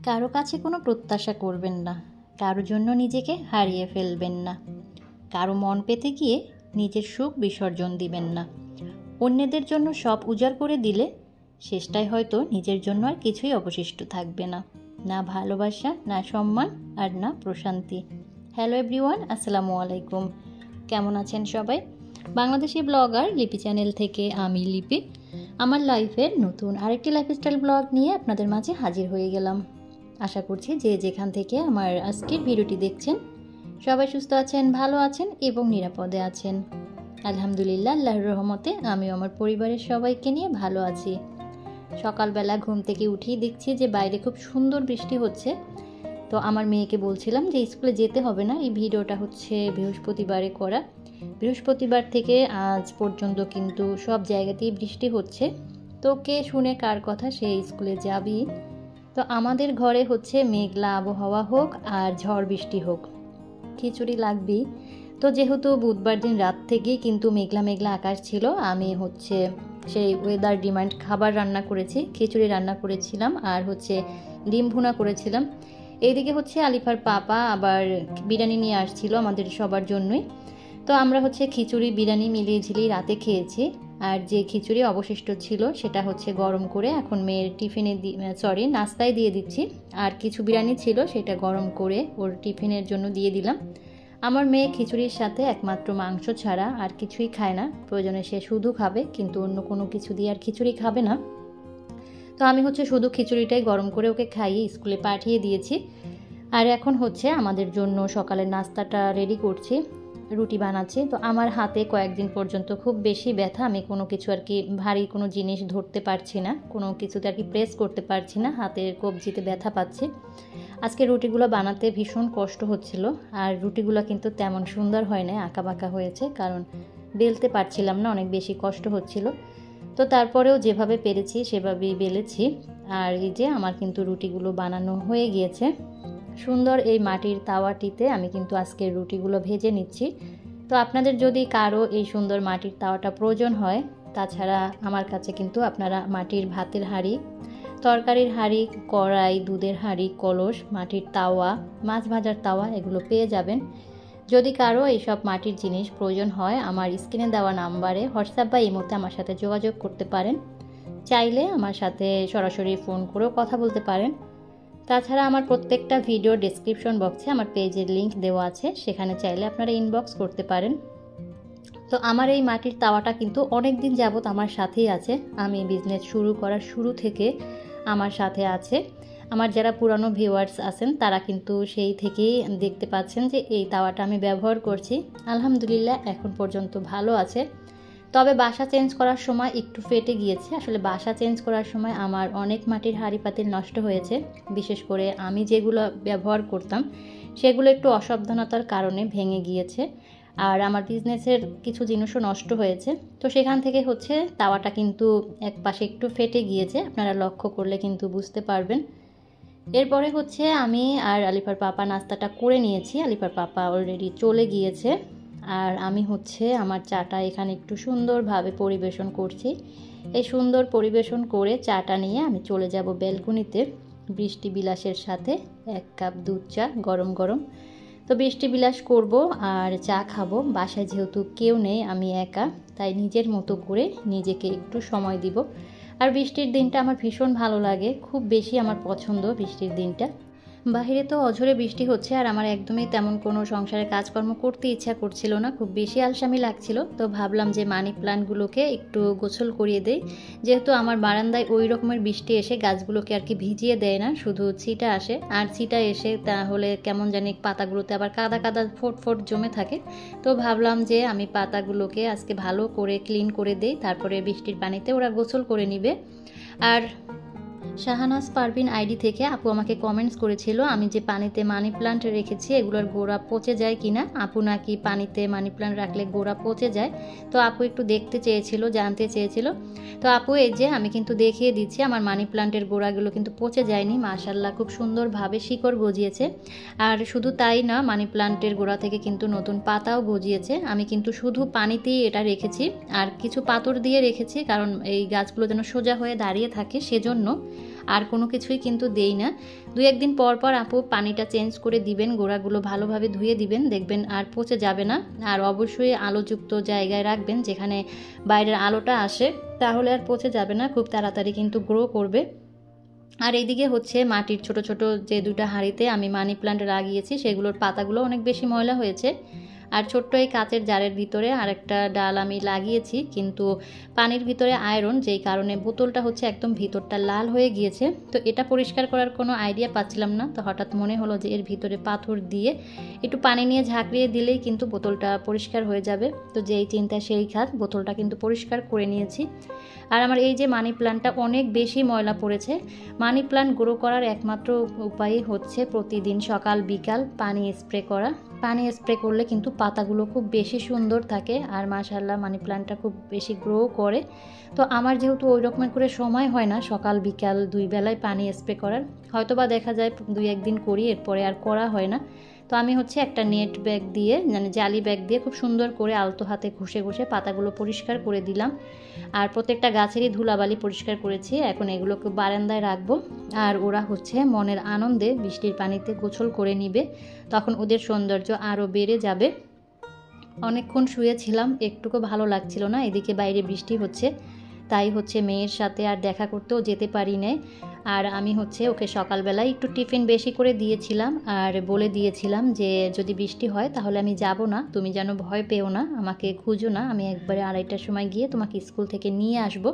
কারো কাছে কোনো প্রত্যাশা করবেন না, কারো জন্য নিজেকে হারিয়ে ফেলবেন না, কারো মন পেতে গিয়ে নিজের সুখ বিসর্জন দিবেন না। অন্যদের জন্য সব উজাড় করে দিলে শেষটায় হয়তো নিজের জন্য আর কিছুই অবশিষ্ট থাকবে না, না ভালোবাসা, না সম্মান, আর না প্রশান্তি। হ্যালো এভরিওয়ান, আসসালামু আলাইকুম। কেমন আছেন সবাই? বাংলাদেশি ব্লগার লিপি চ্যানেল থেকে আমি লিপি আমার লাইফের নতুন আরেকটি লাইফস্টাইল ব্লগ নিয়ে আপনাদের মাঝে হাজির হয়ে গেলাম। আশা করছি যে যেখান থেকে আমার আজকের ভিডিওটি দেখছেন সবাই সুস্থ আছেন, ভালো আছেন এবং নিরাপদে আছেন। আলহামদুলিল্লাহ, আল্লাহর রহমতে আমিও আমার পরিবারের সবাইকে নিয়ে ভালো আছি। সকালবেলা ঘুম থেকে উঠেই দেখছি যে বাইরে খুব সুন্দর বৃষ্টি হচ্ছে। তো আমার মেয়েকে বলছিলাম যে স্কুলে যেতে হবে না, এই ভিডিওটা হচ্ছে বৃহস্পতিবারে করা। বৃহস্পতিবার থেকে আজ পর্যন্ত কিন্তু সব জায়গাতেই বৃষ্টি হচ্ছে, তো কে শুনে কার কথা, সে স্কুলে যাবি। তো আমাদের ঘরে হচ্ছে মেঘলা আবহাওয়া হোক আর ঝড় বৃষ্টি হোক, খিচুড়ি লাগবেই। তো যেহেতু বুধবার দিন রাত থেকেই কিন্তু মেঘলা মেঘলা আকাশ ছিল, আমি হচ্ছে সেই ওয়েদার ডিমান্ড খাবার রান্না করেছি, খিচুড়ি রান্না করেছিলাম আর হচ্ছে ডিম ভুনা করেছিলাম। এইদিকে হচ্ছে আলিফার পাপা আবার বিরিয়ানি নিয়ে আসছিল আমাদের সবার জন্যই। তো আমরা হচ্ছে খিচুড়ি বিরিয়ানি মিলিয়ে ঝিলিয়ে রাতে খেয়েছি। আর যে খিচুড়ি অবশিষ্ট ছিল সেটা হচ্ছে গরম করে এখন মেয়ের টিফিনে নাস্তায় দিয়ে দিচ্ছি। আর কিছু বিরিয়ানি ছিল সেটা গরম করে ওর টিফিনের জন্য দিয়ে দিলাম। আমার মেয়ে খিচুড়ির সাথে একমাত্র মাংস ছাড়া আর কিছুই খায় না, প্রয়োজনে সে শুধু খাবে, কিন্তু অন্য কোনো কিছু দিয়ে আর খিচুড়ি খাবে না। তো আমি হচ্ছে শুধু খিচুড়িটাই গরম করে ওকে খাইয়ে স্কুলে পাঠিয়ে দিয়েছি। আর এখন হচ্ছে আমাদের জন্য সকালের নাস্তাটা রেডি করছি, রুটি বানাচ্ছি। তো আমার হাতে কয়েকদিন পর্যন্ত খুব বেশি ব্যথা, আমি কোনো কিছু আর কি ভারী কোনো জিনিস ধরতে পারছি না, কোনো কিছুতে আর কি প্রেস করতে পারছি না, হাতের কবজিতে ব্যথা পাচ্ছি। আজকে রুটিগুলো বানাতে ভীষণ কষ্ট হচ্ছিল, আর রুটিগুলো কিন্তু তেমন সুন্দর হয় না, আঁকা বাঁকা হয়েছে, কারণ বেলতে পারছিলাম না, অনেক বেশি কষ্ট হচ্ছিল। তো তারপরেও যেভাবে পেরেছি সেভাবেই বেলেছি। আর এই যে আমার কিন্তু রুটিগুলো বানানো হয়ে গিয়েছে। সুন্দর এই মাটির তাওয়াটিতে আমি কিন্তু আজকের রুটিগুলো ভেজে নিচ্ছি। তো আপনাদের যদি কারো এই সুন্দর মাটির তাওয়াটা প্রয়োজন হয়, তাছাড়া আমার কাছে কিন্তু আপনারা মাটির ভাতের হাঁড়ি, তরকারির হাঁড়ি, কড়াই, দুধের হাঁড়ি, কলস, মাটির তাওয়া, মাছ ভাজার তাওয়া এগুলো পেয়ে যাবেন। যদি কারো এইসব মাটির জিনিস প্রয়োজন হয়, আমার স্ক্রিনে দেওয়া নাম্বারে হোয়াটসঅ্যাপ বা ইমোতে আমার সাথে যোগাযোগ করতে পারেন। চাইলে আমার সাথে সরাসরি ফোন করেও কথা বলতে পারেন। তাছাড়া আমার প্রত্যেকটা ভিডিও ডেসক্রিপশন বক্সে আমার পেজের লিংক দেওয়া আছে, সেখানে চাইলে আপনারা ইনবক্স করতে পারেন। তো আমার এই মাটির তাওয়াটা কিন্তু অনেক দিন যাবত আমার সাথেই আছে, আমি বিজনেস শুরু করার শুরু থেকে আমার সাথে আছে। আমার যারা পুরানো ভিউয়ার্স আছেন তারা কিন্তু সেই থেকেই দেখতে পাচ্ছেন যে এই তাওয়াটা আমি ব্যবহার করছি। আলহামদুলিল্লাহ এখন পর্যন্ত ভালো আছে। তবে বাসা চেঞ্জ করার সময় একটু ফেটে গিয়েছে। আসলে বাসা চেঞ্জ করার সময় আমার অনেক মাটির হাঁড়ি পাতিল নষ্ট হয়েছে, বিশেষ করে আমি যেগুলো ব্যবহার করতাম সেগুলো একটু অসাবধানতার কারণে ভেঙে গিয়েছে, আর আমার বিজনেসের কিছু জিনিসও নষ্ট হয়েছে। তো সেখান থেকে হচ্ছে তাওয়াটা কিন্তু এক পাশে একটু ফেটে গিয়েছে, আপনারা লক্ষ্য করলে কিন্তু বুঝতে পারবেন। এরপরে হচ্ছে আমি আর আলিফার পাপা নাস্তাটা করে নিয়েছি, আলিফার পাপা অলরেডি চলে গিয়েছে। আর আমি হচ্ছে আমার চাটা এখানে একটু সুন্দরভাবে পরিবেশন করছি। এই সুন্দর পরিবেশন করে চাটা নিয়ে আমি চলে যাব ব্যালকনিতে বৃষ্টি বিলাসের সাথে, 1 কাপ দুধ চা গরম গরম। তো বৃষ্টি বিলাস করব আর চা খাবো। বাসায় যেহেতু কেউ নেই, আমি একা, তাই নিজের মতো করে নিজেকে একটু সময় দিব। আর বৃষ্টির দিনটা আমার ভীষণ ভালো লাগে, খুব বেশি আমার পছন্দ বৃষ্টির দিনটা। বাইরে তো অঝরে বৃষ্টি হচ্ছে, আর আমার একদমই তেমন কোনো সংসারের কাজকর্ম করতে ইচ্ছা করছিল না, খুব বেশি আলসামি লাগছিল। তো ভাবলাম যে মানি প্লান্টগুলোকে একটু গোসল করিয়ে দেই, যেহেতু আমার বারান্দায় ওই রকমের বৃষ্টি এসে গাছগুলোকে আর কি ভিজিয়ে দেয় না, শুধু ছিটা আসে। আর ছিটা এসে তাহলে কেমন জানি পাতাগুলোতে আবার কাদা কাদা ফোট ফোট জমে থাকে। তো ভাবলাম যে আমি পাতাগুলোকে আজকে ভালো করে ক্লিন করে দেই, তারপরে বৃষ্টির পানিতে ওরা গোসল করে নিবে। আর শাহানাজ পারভিন আইডি থেকে আপু আমাকে কমেন্টস করেছিল আমি যে পানিতে মানি প্লান্ট রেখেছি এগুলোর গোড়া পচে যায় কিনা। আপু নাকি পানিতে মানি প্লান্ট রাখলে গোড়া পচে যায়। তো আপু একটু দেখতে চেয়েছিল, জানতে চেয়েছিল। তো আপু এই যে আমি কিন্তু দেখিয়ে দিচ্ছি, আমার মানি প্লান্টের গোড়াগুলো কিন্তু পচে যায়নি, মাশাআল্লাহ খুব সুন্দরভাবে শিকড় গজিয়েছে। আর শুধু তাই না, মানি প্লান্টের গোড়া থেকে কিন্তু নতুন পাতাও গজিয়েছে। আমি কিন্তু শুধু পানিতেই এটা রেখেছি, আর কিছু পাথর দিয়ে রেখেছি, কারণ এই গাছগুলো যেন সোজা হয়ে দাঁড়িয়ে থাকে সেজন্য। আর কোনো কিছুই কিন্তু দেই না। 2-1 দিন পর পর আপু পানিটা চেঞ্জ করে দিবেন, গোড়াগুলো ভালোভাবে ধুয়ে দিবেন, দেখবেন আর পচে যাবে না। আর অবশ্যই আলোযুক্ত জায়গায় রাখবেন যেখানে বাইরের আলোটা আসে, তাহলে আর পচে যাবে না, খুব তাড়াতাড়ি কিন্তু গ্রো করবে। আর এইদিকে হচ্ছে মাটির ছোট ছোট যে 2টা হাঁড়িতে আমি মানি প্ল্যান্ট লাগিয়েছি সেগুলোর পাতাগুলো অনেক বেশি ময়লা হয়েছে। আর ছোট্ট এই কাচের জারের ভিতরে আরেকটা ডাল আমি লাগিয়েছি, কিন্তু পানির ভিতরে আয়রন, যেই কারণে বোতলটা হচ্ছে একদম ভিতরটা লাল হয়ে গিয়েছে। তো এটা পরিষ্কার করার কোনো আইডিয়া পাচ্ছিলাম না, তো হঠাৎ মনে হলো যে এর ভিতরে পাথর দিয়ে একটু পানি নিয়ে ঝাঁকড়িয়ে দিলেই কিন্তু বোতলটা পরিষ্কার হয়ে যাবে। তো যেই চিন্তা সেই কাজ, বোতলটা কিন্তু পরিষ্কার করে নিয়েছি। আর আমার এই যে মানি প্ল্যান্টটা অনেক বেশি ময়লা পড়েছে। মানি প্ল্যান্ট গ্রো করার একমাত্র উপায় হচ্ছে প্রতিদিন সকাল বিকাল পানি স্প্রে করা। পানি স্প্রে করলে কিন্তু পাতাগুলো খুব বেশি সুন্দর থাকে, আর মাশাআল্লাহ মানি প্ল্যান্টটা খুব বেশি গ্রো করে। তো আমার যেহেতু ওই রকমের করে সময় হয় না সকাল বিকাল 2 বেলায় পানি স্প্রে করার, হয়তো বা দেখা যায় 2-1 দিন করি, এরপরে আর করা হয় না। তো আমি হচ্ছে একটা নেট ব্যাগ দিয়ে, মানে জালি ব্যাগ দিয়ে খুব সুন্দর করে আলতো হাতে ঘষে ঘষে পাতাগুলো পরিষ্কার করে দিলাম। আর প্রত্যেকটা গাছেরই ধুলাবালি পরিষ্কার করেছি। এখন এগুলোকে বারান্দায় রাখবো, আর ওরা হচ্ছে মনের আনন্দে বৃষ্টির পানিতে গোসল করে নিবে, তখন ওদের সৌন্দর্য আরও বেড়ে যাবে। অনেকক্ষণ শুয়েছিলাম, একটুকু ভালো লাগছিল না, এদিকে বাইরে বৃষ্টি হচ্ছে, তাই হচ্ছে মেয়ের সাথে আর দেখা করতেও যেতে পারি না। আর আমি হচ্ছে ওকে সকালবেলায় একটু টিফিন বেশি করে দিয়েছিলাম, আর বলে দিয়েছিলাম যে যদি বৃষ্টি হয় তাহলে আমি যাব না, তুমি যেন ভয় পেও না, আমাকে খুঁজো না, আমি একবারে 2:30টার সময় গিয়ে তোমাকে স্কুল থেকে নিয়ে আসব।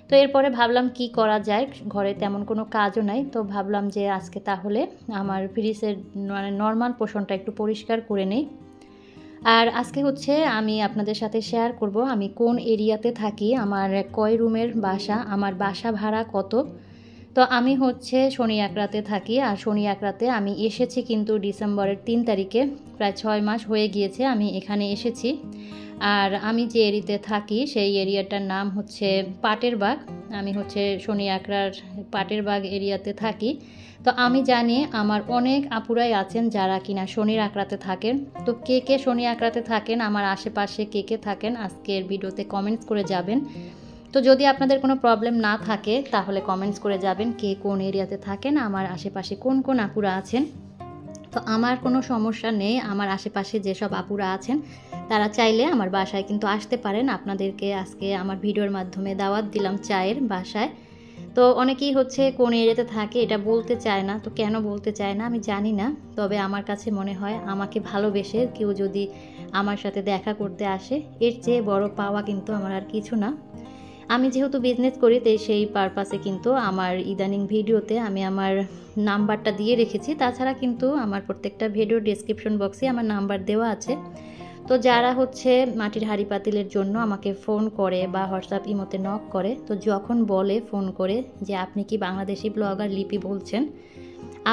তো এরপরে ভাবলাম কি করা যায়, ঘরে তেমন কোনো কাজও নাই, তো ভাবলাম যে আজকে তাহলে আমার ফ্রিজের মানে নর্মাল পোর্শনটা একটু পরিষ্কার করে নেই। আর আজকে হচ্ছে আমি আপনাদের সাথে শেয়ার করব আমি কোন এরিয়াতে থাকি, আমার কয় রুমের বাসা, আমার বাসা ভাড়া কত। তো আমি হচ্ছে শনি একরাতে থাকি, আর শনি একরাতে আমি এসেছি কিন্তু ডিসেম্বরের 3 তারিখে, প্রায় 6 মাস হয়ে গিয়েছে আমি এখানে এসেছি। আর আমি যে এরিয়াতে থাকি সেই এরিয়াটার নাম হচ্ছে পাটের বাগ। আমি হচ্ছে শনি একরার পাটের বাগ এরিয়াতে থাকি। তো আমি জানি আমার অনেক আপুরাই আছেন যারা কিনা শনির আকড়াতে থাকেন। তো কে কে শনি আকড়াতে থাকেন, আমার আশেপাশে কে কে থাকেন, আজকের ভিডিওতে কমেন্টস করে যাবেন। তো যদি আপনাদের কোনো প্রবলেম না থাকে তাহলে কমেন্টস করে যাবেন কে কোন এরিয়াতে থাকেন, আমার আশেপাশে কোন কোন আপুরা আছেন। তো আমার কোনো সমস্যা নেই, আমার আশেপাশে যেসব আপুরা আছেন তারা চাইলে আমার বাসায় কিন্তু আসতে পারেন। আপনাদেরকে আজকে আমার ভিডিওর মাধ্যমে দাওয়াত দিলাম চায়ের বাসায়। তো অনেকেই হচ্ছে কোন এরিয়াতে থাকে এটা বলতে চায় না, তো কেন বলতে চায় না আমি জানি না, তবে আমার কাছে মনে হয় আমাকে ভালোবেসে কেউ যদি আমার সাথে দেখা করতে আসে এর চেয়ে বড় পাওয়া কিন্তু আমার আর কিছু না। আমি যেহেতু বিজনেস করি তাই সেই পারপাসে কিন্তু আমার ইদানিং ভিডিওতে আমি আমার নাম্বারটা দিয়ে রেখেছি, তাছাড়া কিন্তু আমার প্রত্যেকটা ভিডিও ডেসক্রিপশন বক্সে আমার নাম্বার দেওয়া আছে। তো যারা হচ্ছে মাটির হাঁড়ি পাতিলের জন্য আমাকে ফোন করে বা হোয়াটসঅ্যাপ ইমোতে নক করে, তো যখন বলে ফোন করে যে আপনি কি বাংলাদেশি ব্লগার লিপি বলছেন,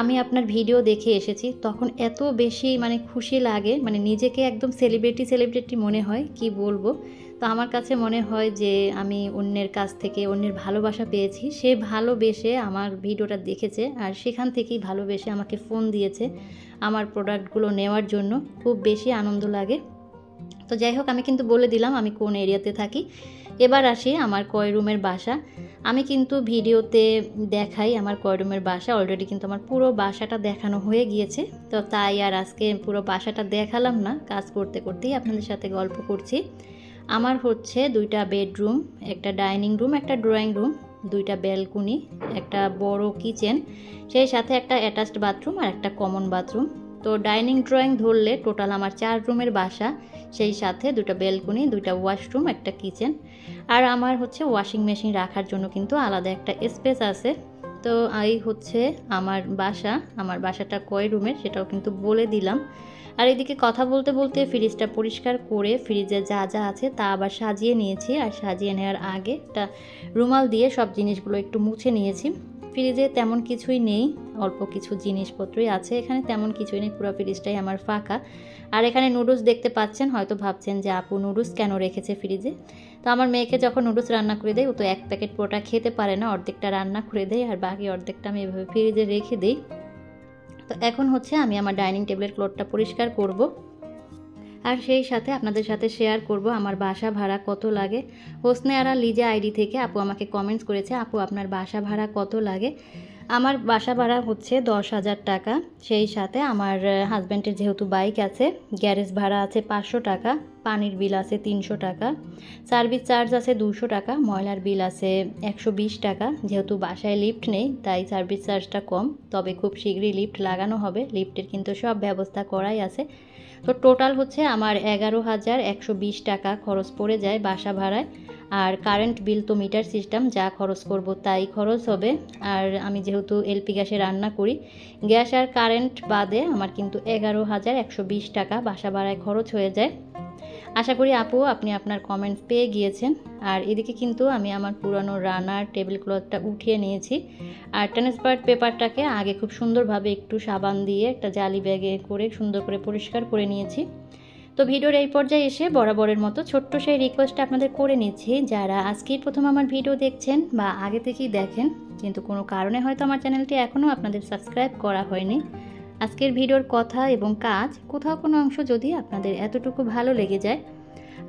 আমি আপনার ভিডিও দেখে এসেছি, তখন এত বেশি মানে খুশি লাগে, মানে নিজেকে একদম সেলিব্রিটি মনে হয়, কি বলবো। তো আমার কাছে মনে হয় যে আমি অন্যের কাছ থেকে অন্যের ভালোবাসা পেয়েছি, সে ভালোবেসে আমার ভিডিওটা দেখেছে আর সেখান থেকেই ভালোবেসে আমাকে ফোন দিয়েছে আমার প্রোডাক্টগুলো নেওয়ার জন্য, খুব বেশি আনন্দ লাগে। তো যাই হোক, আমি কিন্তু বলে দিলাম আমি কোন এরিয়াতে থাকি। এবার আসি আমার কয় রুমের বাসা। আমি কিন্তু ভিডিওতে দেখাই আমার কয় রুমের বাসা, অলরেডি কিন্তু আমার পুরো বাসাটা দেখানো হয়ে গিয়েছে, তো তাই আর আজকে পুরো বাসাটা দেখালাম না, কাজ করতে করতেই আপনাদের সাথে গল্প করছি। আমার হচ্ছে 2টা বেডরুম, একটা ডাইনিং রুম, একটা ড্রয়িং রুম, 2টা ব্যালকনি, একটা বড় কিচেন, সেই সাথে একটা অ্যাটাচড বাথরুম আর একটা কমন বাথরুম। তো ডাইনিং ড্রয়িং ধরলে টোটাল আমার 4 রুমের বাসা, সেই সাথে 2টা ব্যালকনি, 2টা ওয়াশরুম, একটা কিচেন। আর আমার হচ্ছে ওয়াশিং মেশিন রাখার জন্য কিন্তু আলাদা একটা স্পেস আছে। তো এই হচ্ছে আমার বাসা। আমার বাসাটা কয় রুমের সেটাও কিন্তু বলে দিলাম। আর এদিকে কথা বলতে বলতে ফ্রিজটা পরিষ্কার করে ফ্রিজে যা যা আছে তা আবার সাজিয়ে নিয়েছি, আর সাজিয়ে নেওয়ার আগে একটা রুমাল দিয়ে সব জিনিসগুলো একটু মুছে নিয়েছি। ফ্রিজে তেমন কিছুই নেই, অল্প কিছু জিনিসপত্রই আছে, এখানে তেমন কিছুই নেই, পুরো ফ্রিজটাই আমার ফাঁকা। আর এখানে নুডলস দেখতে পাচ্ছেন, হয়তো ভাবছেন যে আপু নুডলস কেন রেখেছে ফ্রিজে। তো আমার মেয়েকে যখন নুডলস রান্না করে দেয় ও তো 1 প্যাকেট পুরোটা খেতে পারে না, অর্ধেকটা রান্না করে দেয় আর বাকি অর্ধেকটা আমি এভাবে ফ্রিজে রেখে দিই। তো এখন হচ্ছে আমি আমার ডাইনিং টেবিলের ক্লথটা পরিষ্কার করব। আর সেই সাথে আপনাদের সাথে শেয়ার করব আমার বাসা ভাড়া কত লাগে। হোসনে আরা লিজা আইডি থেকে আপু আমাকে কমেন্টস করেছে, আপু আপনার বাসা ভাড়া কত লাগে। আমার বাসা ভাড়া হচ্ছে 10,000 টাকা। সেই সাথে আমার হাজব্যান্ডের যেহেতু বাইক আছে, গ্যারেজ ভাড়া আছে 500 টাকা, পানির বিল আছে 300 টাকা, সার্ভিস চার্জ আছে 200 টাকা, ময়লার বিল আছে 120 টাকা। যেহেতু বাসায় লিফট নেই তাই সার্ভিস চার্জটা কম, তবে খুব শীঘ্রই লিফট লাগানো হবে। লিফটের কিন্তু সব ব্যবস্থা করাই আছে। তো টোটাল হচ্ছে আমার 11,120 টাকা খরচ পড়ে যায় বাসা ভাড়ায়। আর কারেন্ট বিল তো মিটার সিস্টেম, যা খরচ করব তাই খরচ হবে। আর আমি যেহেতু এলপি গ্যাসে রান্না করি, গ্যাস আর কারেন্ট বাদে আমার কিন্তু 11,120 টাকা বাসা ভাড়ায় খরচ হয়ে যায়। আশা করি আপু আপনি আপনার কমেন্টস পেয়ে গিয়েছেন। আর এদিকে কিন্তু আমি আমার পুরানো রানার টেবিল ক্লথটা উঠিয়ে নিয়েছি। আর ট্রান্সপারেন্ট পেপারটাকে আগে খুব সুন্দরভাবে একটু সাবান দিয়ে একটা জালি ব্যাগে করে সুন্দর করে পরিষ্কার করে নিয়েছি। তো ভিডিওর এই পর্যায়ে এসে বরাবরের মতো ছোট্ট সেই রিকোয়েস্টটা আপনাদের করে নিচ্ছি, যারা আজকেই প্রথম আমার ভিডিও দেখছেন বা আগে থেকেই দেখেন কিন্তু কোনো কারণে হয়তো আমার চ্যানেলটি এখনও আপনাদের সাবস্ক্রাইব করা হয়নি, আজকের ভিডিওর কথা এবং কাজ কোথাও কোনো অংশ যদি আপনাদের এতটুকু ভালো লেগে যায়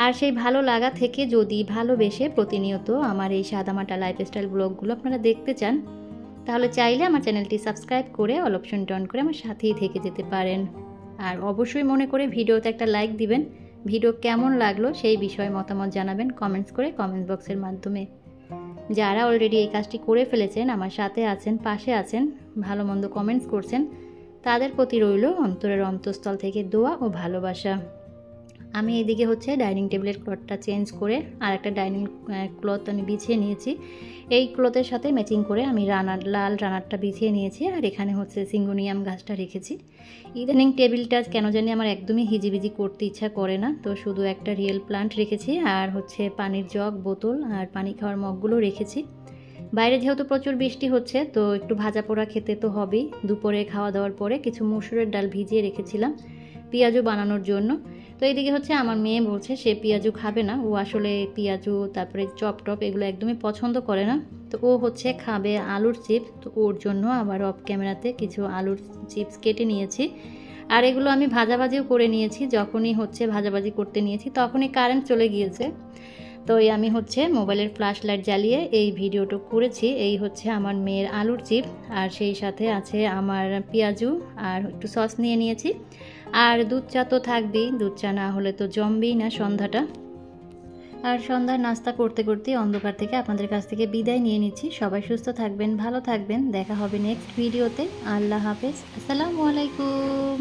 আর সেই ভালো লাগা থেকে যদি ভালোবেসে প্রতিনিয়ত আমার এই সাদামাটা লাইফস্টাইল ব্লগগুলো আপনারা দেখতে চান, তাহলে চাইলে আমার চ্যানেলটি সাবস্ক্রাইব করে অল অপশনটি অন করে আমার সাথেই থেকে যেতে পারেন। আর অবশ্যই মনে করে ভিডিওতে একটা লাইক দিবেন। ভিডিও কেমন লাগলো সেই বিষয়ে মতামত জানাবেন কমেন্টস করে, কমেন্ট বক্সের মাধ্যমে। যারা অলরেডি এই কাজটি করে ফেলেছেন, আমার সাথে আছেন, পাশে আছেন, ভালো মন্দ কমেন্টস করছেন, তাদের প্রতি রইল অন্তরের অন্তঃস্থল থেকে দোয়া ও ভালোবাসা। আমি এদিকে হচ্ছে ডাইনিং টেবিলের ক্লথটা চেঞ্জ করে আর একটা ডাইনিং ক্লথ আমি বিছিয়ে নিয়েছি। এই ক্লথের সাথে ম্যাচিং করে আমি লাল রানারটা বিছিয়ে নিয়েছি। আর এখানে হচ্ছে সিঙ্গোনিয়াম গাছটা রেখেছি। ইদানিং টেবিলটা কেন জানি আমার একদমই হিজিবিজি করতে ইচ্ছা করে না, তো শুধু একটা রিয়েল প্লান্ট রেখেছি আর হচ্ছে পানির জগ, বোতল আর পানি খাওয়ার মগগুলো রেখেছি। বাইরে যেহেতু প্রচুর বৃষ্টি হচ্ছে তো একটু ভাজা পোড়া খেতে তো হবেই। দুপুরে খাওয়া দাওয়ার পরে কিছু মসুরের ডাল ভিজিয়ে রেখেছিলাম পেঁয়াজু বানানোর জন্য। তো এইদিকে হচ্ছে আমার মেয়ে বলছে সে পেঁয়াজু খাবে না, ও আসলে পেঁয়াজু তারপরে চপ টপ এগুলো একদমই পছন্দ করে না। তো ও হচ্ছে খাবে আলুর চিপস। তো ওর জন্য আবার অফ ক্যামেরাতে কিছু আলুর চিপস কেটে নিয়েছি। আর এগুলো আমি ভাজাভাজিও করে নিয়েছি। যখনই হচ্ছে ভাজাভাজি করতে নিয়েছি তখনই কারেন্ট চলে গিয়েছে। তো আমি হচ্ছে মোবাইলের ফ্ল্যাশ লাইট জ্বালিয়ে এই ভিডিওটা করেছি। এই হচ্ছে আমার মেয়ের আলুর চিপস, আর সেই সাথে আছে আমার পেঁয়াজু আর একটু সস নিয়ে নিয়েছি। আর দুধ চা তো থাকবেই, দুধ চা না হলে তো জমবেই না সন্ধ্যাটা। আর সন্ধ্যার নাস্তা করতে করতে অন্ধকার থেকে আপনাদের কাছ থেকে বিদায় নিয়ে নিচ্ছি। সবাই সুস্থ থাকবেন, ভালো থাকবেন। দেখা হবে নেক্সট ভিডিওতে। আল্লাহ হাফেজ, আসসালামু আলাইকুম।